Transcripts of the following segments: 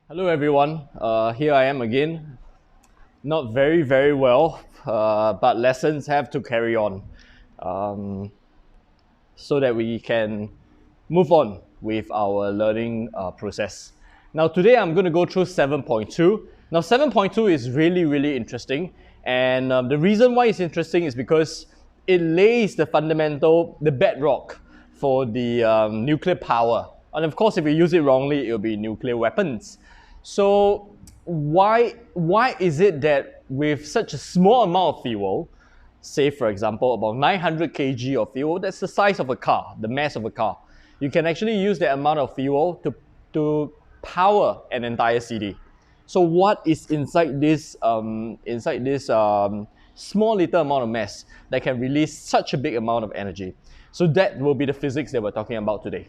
Hello everyone, here I am again. Not very well, but lessons have to carry on um, so that we can move on with our learning process. Now today I'm going to go through 7.2. Now 7.2 is really interesting, and the reason why it's interesting is because it lays the bedrock for the nuclear power. And of course, if we use it wrongly, it will be nuclear weapons. So why is it that with such a small amount of fuel, say for example about 900 kg of fuel, that's the size of a car, the mass of a car, you can actually use that amount of fuel to power an entire city. So what is inside this small little amount of mass that can release such a big amount of energy? So that will be the physics that we're talking about today.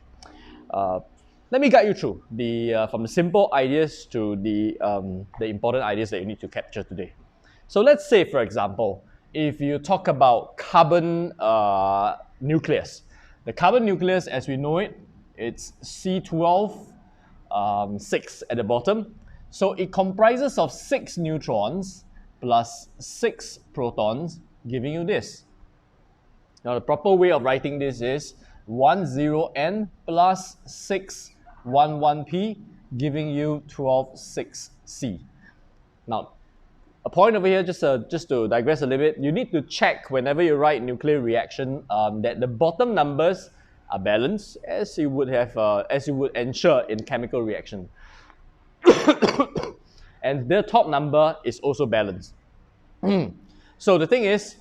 Uh, Let me guide you through from the simple ideas to the important ideas that you need to capture today. So let's say, for example, if you talk about carbon nucleus, the carbon nucleus as we know it, it's C12 6 at the bottom. So it comprises of 6 neutrons plus 6 protons, giving you this. Now the proper way of writing this is 10N plus 611P, giving you 12,6C. Now, a point over here, just to digress a little bit, you need to check whenever you write nuclear reaction that the bottom numbers are balanced, as you would ensure in chemical reaction, and the top number is also balanced. So the thing is,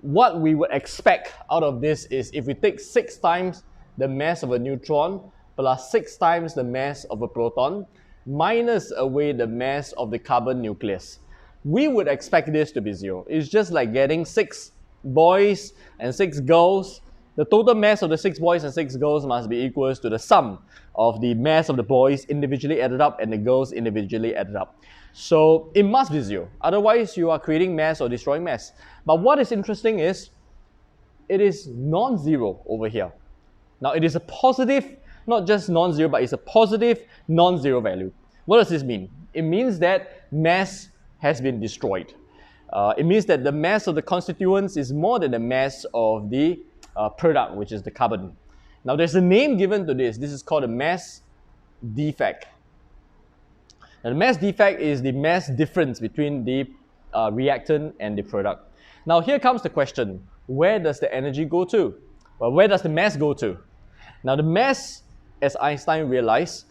what we would expect out of this is if we take 6 times the mass of a neutron plus 6 times the mass of a proton minus away the mass of the carbon nucleus, we would expect this to be 0. It's just like getting 6 boys and 6 girls. The total mass of the 6 boys and 6 girls must be equal to the sum of the mass of the boys individually added up and the girls individually added up. So it must be 0. Otherwise, you are creating mass or destroying mass. But what is interesting is it is non-zero over here. Now it is a positive, not just non-zero, but it's a positive non-zero value. What does this mean? It means that mass has been destroyed. It means that the mass of the constituents is more than the mass of the product, which is the carbon. Now there's a name given to this. This is called a mass defect. Now, the mass defect is the mass difference between the reactant and the product. Now here comes the question, where does the energy go to? Well, where does the mass go to? Now the mass, as Einstein realized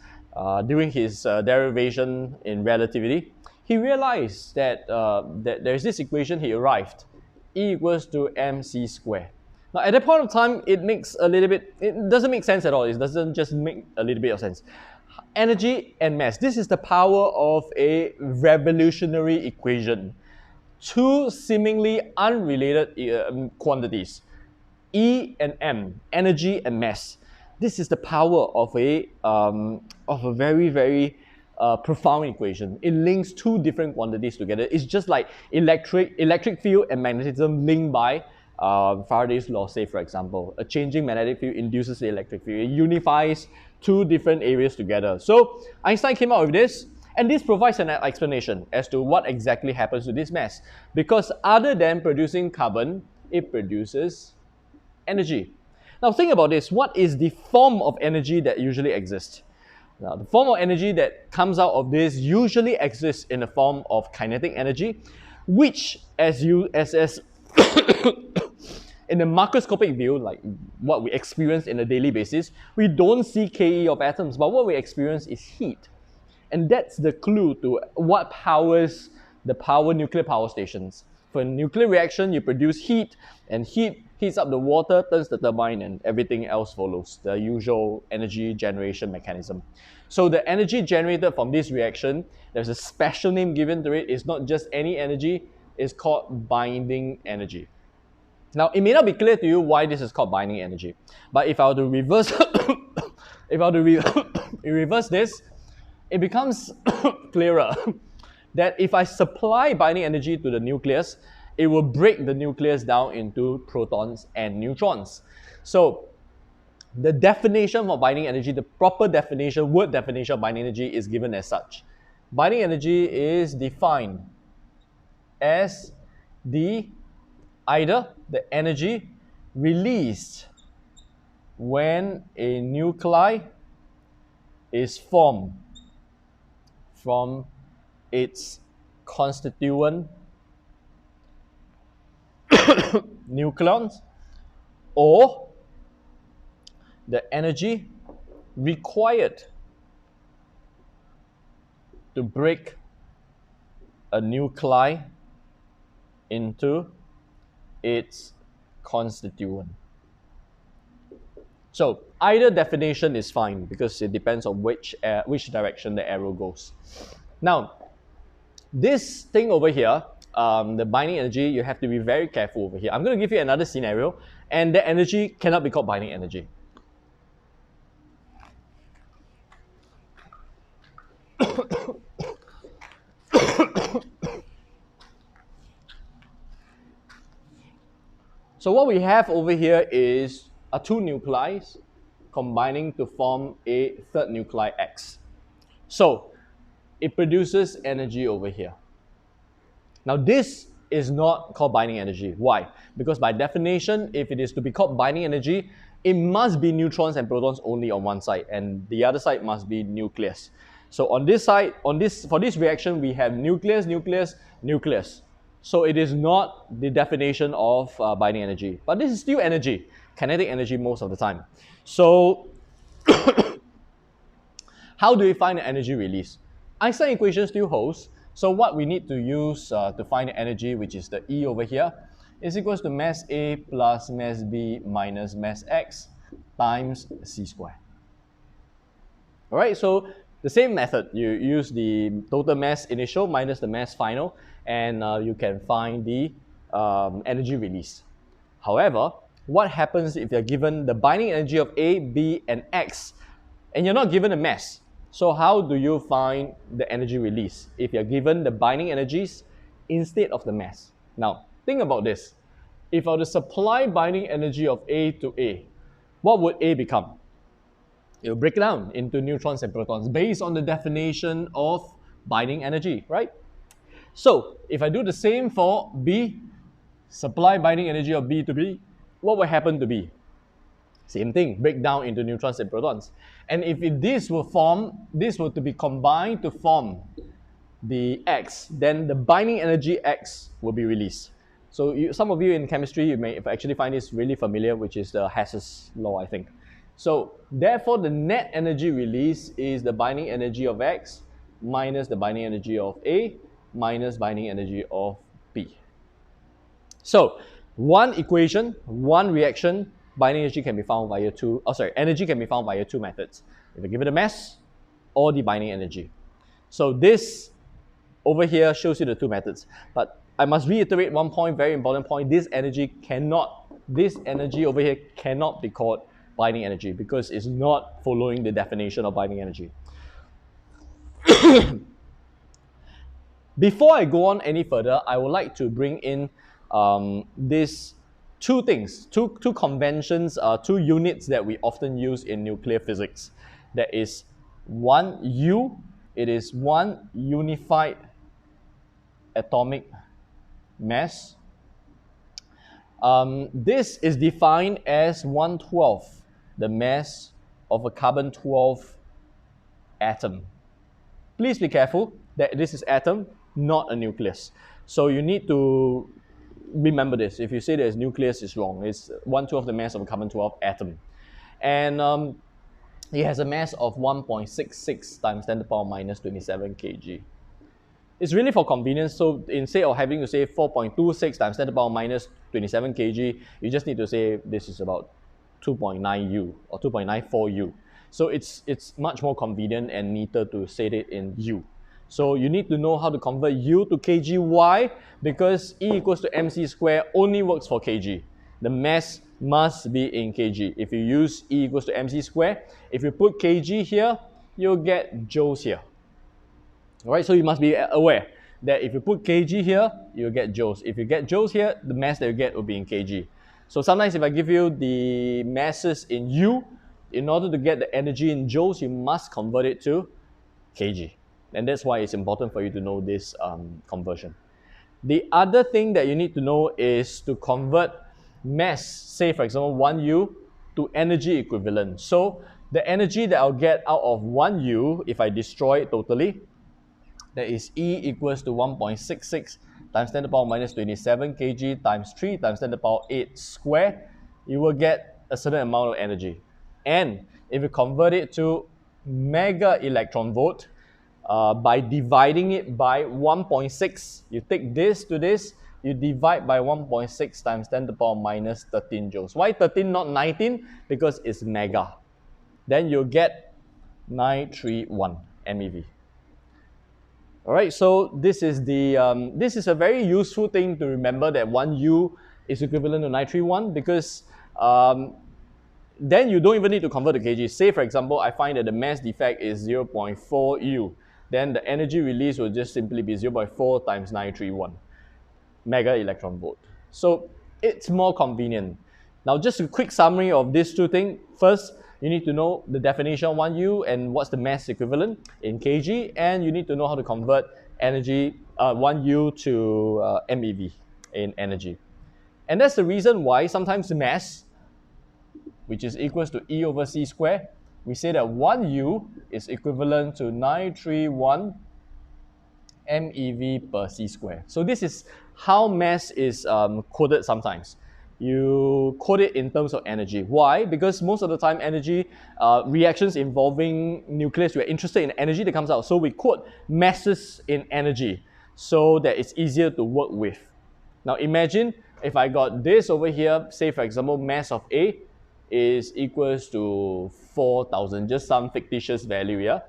during his derivation in relativity, he realized that, that there's this equation he arrived, E equals to mc squared. Now at that point of time, it doesn't make sense at all. It doesn't just make a little bit of sense. Energy and mass. This is the power of a revolutionary equation. Two seemingly unrelated quantities, E and M, energy and mass. This is the power of a very profound equation. It links 2 different quantities together. It's just like electric field and magnetism linked by Faraday's law, say for example. A changing magnetic field induces the electric field. It unifies 2 different areas together. So Einstein came out with this, and this provides an explanation as to what exactly happens to this mass. Because other than producing carbon, it produces energy. Now think about this. What is the form of energy that usually exists? Now, the form of energy that comes out of this usually exists in the form of kinetic energy, which in the macroscopic view, like what we experience in a daily basis, we don't see Ke of atoms, but what we experience is heat. And that's the clue to what powers the nuclear power stations. For a nuclear reaction, you produce heat, and heat heats up the water, turns the turbine, and everything else follows, the usual energy generation mechanism. So the energy generated from this reaction, there's a special name given to it. It's not just any energy, it's called binding energy. Now, it may not be clear to you why this is called binding energy, but if I were to reverse, reverse this, it becomes clearer that if I supply binding energy to the nucleus, it will break the nucleus down into protons and neutrons. So The definition for binding energy, the proper definition, word definition of binding energy is given as such. Binding energy is defined as either the energy released when a nuclei is formed from its constituent nucleons, or the energy required to break a nuclei into its constituent. So either definition is fine because it depends on which direction the arrow goes. Now, this thing over here, the binding energy, you have to be very careful over here. I'm going to give you another scenario, and the energy cannot be called binding energy. So what we have over here are two nuclei combining to form a third nuclei X. So it produces energy over here. Now this is not called binding energy. Why? Because by definition, if it is to be called binding energy, it must be neutrons and protons only on one side, and the other side must be nucleus. So on this side, for this reaction, we have nucleus, nucleus, nucleus. So it is not the definition of binding energy, but this is still energy, kinetic energy most of the time. So how do we find the energy release? Einstein equation still holds. So what we need to use to find the energy, which is the E over here, is equals to mass A plus mass B minus mass X times C squared. All right, so the same method. You use the total mass initial minus the mass final, and you can find the energy release. However, what happens if you're given the binding energy of A, B, and X, and you're not given a mass? So how do you find the energy release if you're given the binding energies instead of the mass? Now, think about this. If I were to supply binding energy of A to A, what would A become? It will break down into neutrons and protons based on the definition of binding energy, right? So if I do the same for B, supply binding energy of B to B, what will happen to B? Same thing, break down into neutrons and protons. And if this were to be combined to form the X, then the binding energy X will be released. So some of you in chemistry, you may actually find this really familiar, which is the Hess's law, I think. So therefore, the net energy release is the binding energy of X minus the binding energy of A minus binding energy of B. So one equation, one reaction, binding energy can be found via energy can be found via two methods. If you give it a mass or the binding energy. So this over here shows you the two methods. But I must reiterate one point, very important point. This energy over here cannot be called binding energy because it's not following the definition of binding energy. Before I go on any further, I would like to bring in these two things, two conventions, two units that we often use in nuclear physics. That is one U, it is one unified atomic mass. This is defined as 1/12, the mass of a carbon-12 atom. Please be careful that this is atom, not a nucleus. So you need to remember this. If you say there's nucleus, it's wrong. It's 1/12 the mass of a carbon-12 atom. And it has a mass of 1.66 times 10 to the power minus 27 kg. It's really for convenience, so instead of having to say 4.26 times 10 to the power minus 27 kg, you just need to say this is about 2.9 U or 2.94 U. So it's much more convenient and neater to say it in U. So you need to know how to convert U to kg. Why? Because E equals to mc squared only works for kg. The mass must be in kg. If you use E equals to mc squared, if you put kg here, you'll get joules here. Alright, so you must be aware that if you put kg here, you'll get joules. If you get joules here, the mass that you get will be in kg. So sometimes if I give you the masses in U, In order to get the energy in joules, you must convert it to kg. And that's why it's important for you to know this conversion. The other thing that you need to know is to convert mass, say for example 1U, to energy equivalent. So the energy that I'll get out of 1U, if I destroy it totally, that is E equals to 1.66 times 10 to the power minus 27 kg times 3 times 10 to the power 8 square, you will get a certain amount of energy. And if you convert it to mega electron volt, by dividing it by 1.6, you take this to this, you divide by 1.6 times 10 to the power minus 13 joules. Why 13, not 19? Because it's mega. Then you'll get 931 MeV. All right, so this is a very useful thing to remember, that 1U is equivalent to 931, because then you don't even need to convert to kg. Say for example, I find that the mass defect is 0.4 U. Then the energy release will just simply be 0.4 times 931 mega electron volt. So it's more convenient. Now just a quick summary of these two things. First, you need to know the definition of 1U and what's the mass equivalent in kg, and you need to know how to convert energy 1U to MeV in energy. And that's the reason why sometimes the mass, which is equals to E over C square, we say that 1U is equivalent to 931 MeV per C square. So this is how mass is coded sometimes. You code it in terms of energy. Why? Because most of the time energy, reactions involving nucleus, we're interested in energy that comes out. So we quote masses in energy so that it's easier to work with. Now imagine if I got this over here, say for example, mass of A is equals to 4,000, just some fictitious value here,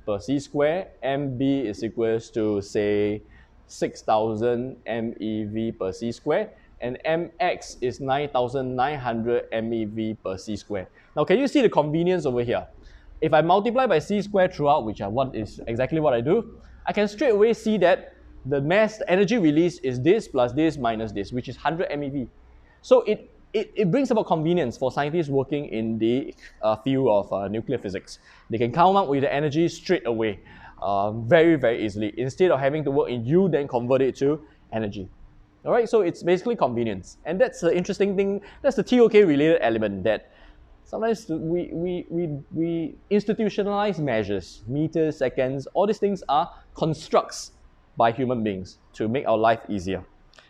per C square. MB is equals to say 6,000 MeV per C square, and mx is 9,900 MeV per C square. Now can you see the convenience over here? If I multiply by C square throughout, which is exactly what I do, I can straight away see that the mass, the energy release is this plus this minus this, which is 100 MeV. So it brings about convenience for scientists working in the field of nuclear physics. They can come up with the energy straight away, very, very easily, instead of having to work in U, then convert it to energy. All right, so it's basically convenience. And that's the interesting thing, that's the TOK related element, that sometimes we institutionalize measures, meters, seconds, all these things are constructs by human beings to make our life easier.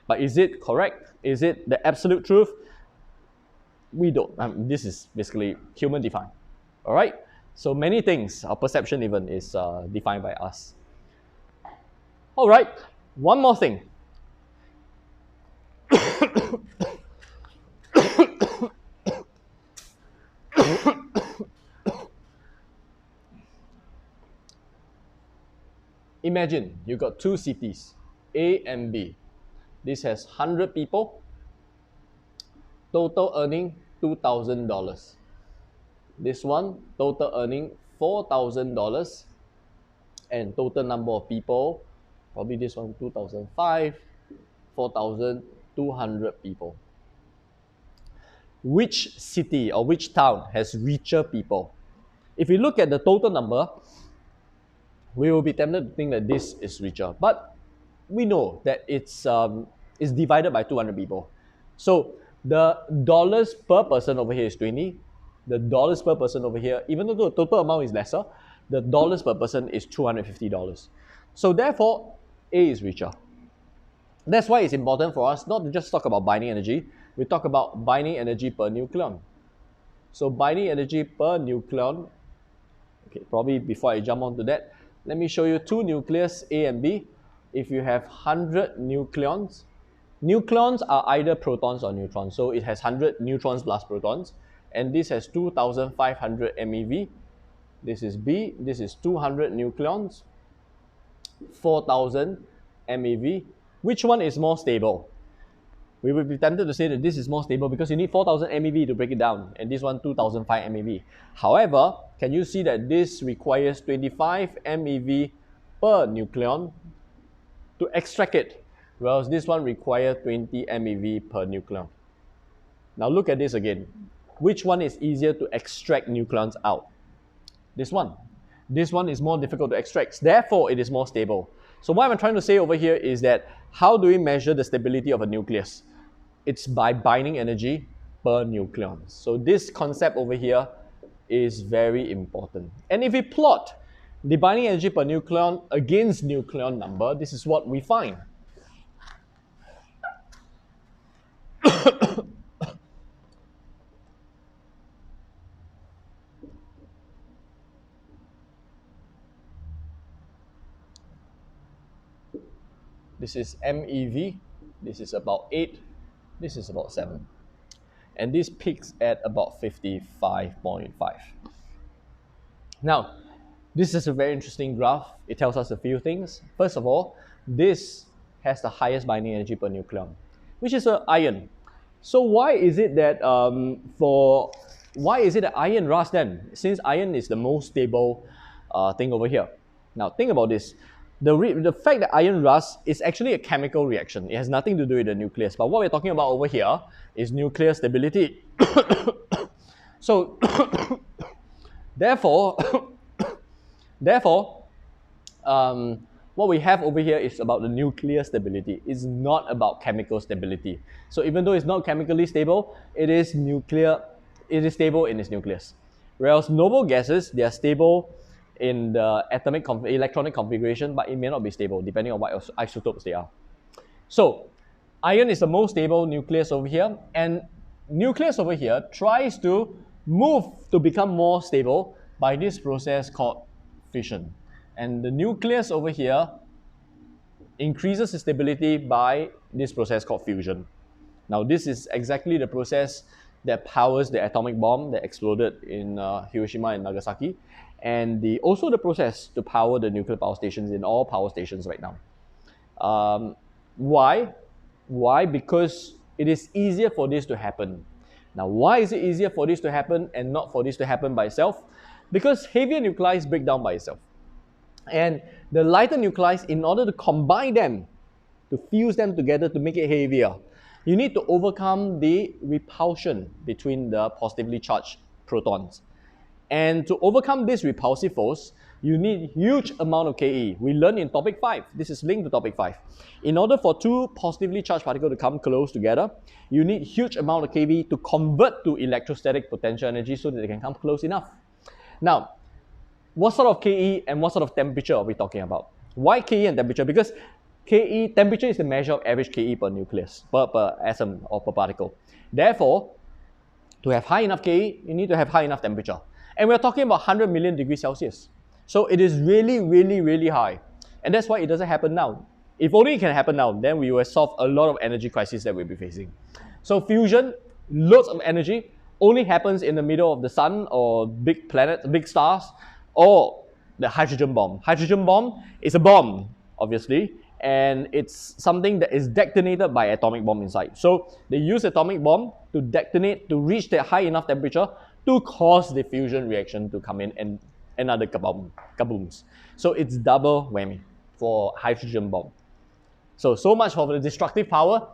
But is it correct? Is it the absolute truth? We don't. This is basically human defined. All right? So many things, our perception even is defined by us. All right, one more thing. Imagine you got two cities, A and B. This has 100 people, total earning $2,000. This one, total earning $4,000, and total number of people, probably this one 2005, 4,200 people. Which city or which town has richer people? If we look at the total number, we will be tempted to think that this is richer, but we know that it's divided by 200 people. So the dollars per person over here is 20. The dollars per person over here, even though the total amount is lesser, the dollars per person is $250. So therefore, A is richer. That's why it's important for us not to just talk about binding energy, we talk about binding energy per nucleon. So binding energy per nucleon, okay, probably before I jump on to that, let me show you two nucleus, A and B. If you have 100 nucleons, nucleons are either protons or neutrons. So it has 100 neutrons plus protons. And this has 2,500 MeV. This is B. This is 200 nucleons, 4,000 MeV. Which one is more stable? We would be tempted to say that this is more stable because you need 4,000 MeV to break it down, and this one 2,005 MeV. However, can you see that this requires 25 MeV per nucleon to extract it, whereas this one requires 20 MeV per nucleon. Now look at this again. which one is easier to extract nucleons out? This one. This one is more difficult to extract. Therefore, it is more stable. So what I'm trying to say over here is that how do we measure the stability of a nucleus? It's by binding energy per nucleon. So this concept over here is very important. And if we plot the binding energy per nucleon against nucleon number, this is what we find. This is MeV, this is about 8, this is about 7. And this peaks at about 55.5. Now, this is a very interesting graph. It tells us a few things. First of all, this has the highest binding energy per nucleon, which is iron. So why is it that iron rust then? Since iron is the most stable thing over here. Now think about this. The fact that iron rust is actually a chemical reaction. It has nothing to do with the nucleus. But what we're talking about over here is nuclear stability. So therefore, what we have over here is about the nuclear stability. It's not about chemical stability. So even though it's not chemically stable, it is stable in its nucleus. Whereas noble gases, they are stable in the electronic configuration, but it may not be stable depending on what isotopes they are. So iron is the most stable nucleus over here, and nucleus over here tries to move to become more stable by this process called fission. And the nucleus over here increases the stability by this process called fusion. Now this is exactly the process that powers the atomic bomb that exploded in Hiroshima and Nagasaki, and also the process to power the nuclear power stations in all power stations right now. Why? Why? Because it is easier for this to happen. Now, why is it easier for this to happen and not for this to happen by itself? Because heavier nuclei break down by itself. And the lighter nuclei, in order to combine them, to fuse them together to make it heavier, you need to overcome the repulsion between the positively charged protons. And to overcome this repulsive force, you need huge amount of Ke. We learned in topic 5. This is linked to topic 5. In order for two positively charged particles to come close together, you need huge amount of Kv to convert to electrostatic potential energy so that they can come close enough. Now, what sort of Ke and what sort of temperature are we talking about? Why Ke and temperature? Because Ke, temperature is the measure of average Ke per nucleus, per atom or per particle. Therefore, to have high enough Ke, you need to have high enough temperature. And we're talking about 100 million degrees Celsius. So it is really, really, really high. And that's why it doesn't happen now. If only it can happen now, then we will solve a lot of energy crises that we'll be facing. So fusion, loads of energy, only happens in the middle of the sun or big planets, big stars, or the hydrogen bomb. Hydrogen bomb is a bomb, obviously, and it's something that is detonated by atomic bomb inside. So they use atomic bomb to detonate, to reach that high enough temperature to cause the fusion reaction to come in and another kabooms. So it's double whammy for hydrogen bomb. So much for the destructive power.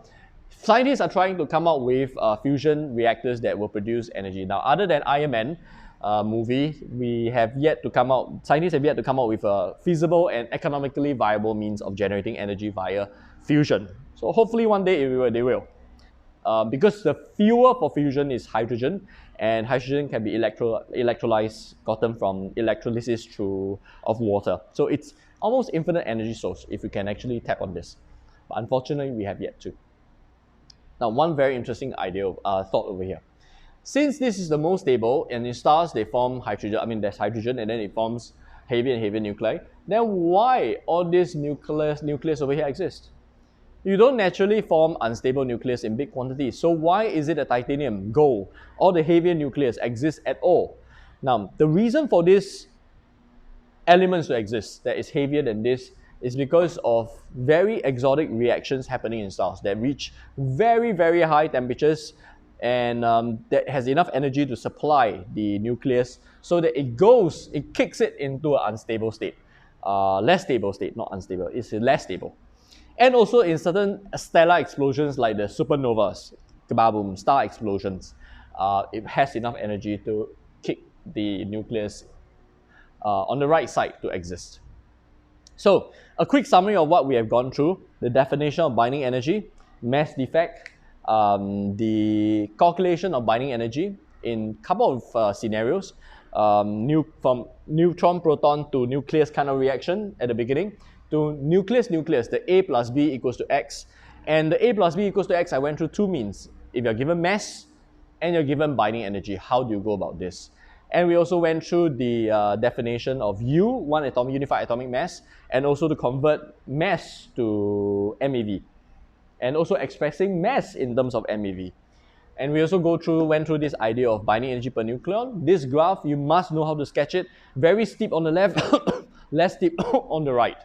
Scientists are trying to come up with fusion reactors that will produce energy. Now, other than Iron Man movie, scientists have yet to come up with a feasible and economically viable means of generating energy via fusion. So hopefully one day they will. Because the fuel for fusion is hydrogen, and hydrogen can be electrolyzed, gotten from electrolysis of water. So it's almost infinite energy source if we can actually tap on this. But unfortunately, we have yet to. Now, one very interesting thought over here. Since this is the most stable, and in stars they form hydrogen, there's hydrogen, and then it forms heavier and heavier nuclei, then why all this nucleus over here exists? You don't naturally form unstable nucleus in big quantities. So why is it that titanium, gold, or the heavier nucleus exists at all? Now, the reason for these elements to exist that is heavier than this is because of very exotic reactions happening in stars that reach very, very high temperatures and that has enough energy to supply the nucleus so that it kicks it into an unstable state. Less stable state, not unstable, it's less stable. And also in certain stellar explosions like the supernovas, kaboom, star explosions, it has enough energy to kick the nucleus on the right side to exist. So, a quick summary of what we have gone through: the definition of binding energy, mass defect, the calculation of binding energy in a couple of scenarios, from neutron proton to nucleus kind of reaction at the beginning, to nucleus, the A plus B equals to X. And the A plus B equals to X, I went through two means. If you're given mass and you're given binding energy, how do you go about this? And we also went through the definition of U, one unified atomic mass, and also to convert mass to MeV, and also expressing mass in terms of MeV. And we also went through this idea of binding energy per nucleon. This graph, you must know how to sketch it. Very steep on the left, less steep on the right.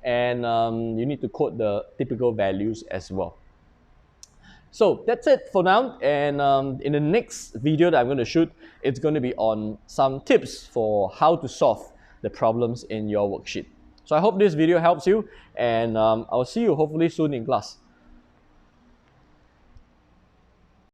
And you need to quote the typical values as well. So that's it for now, and in the next video that I'm going to shoot, it's going to be on some tips for how to solve the problems in your worksheet. So I hope this video helps you, and I'll see you hopefully soon in class.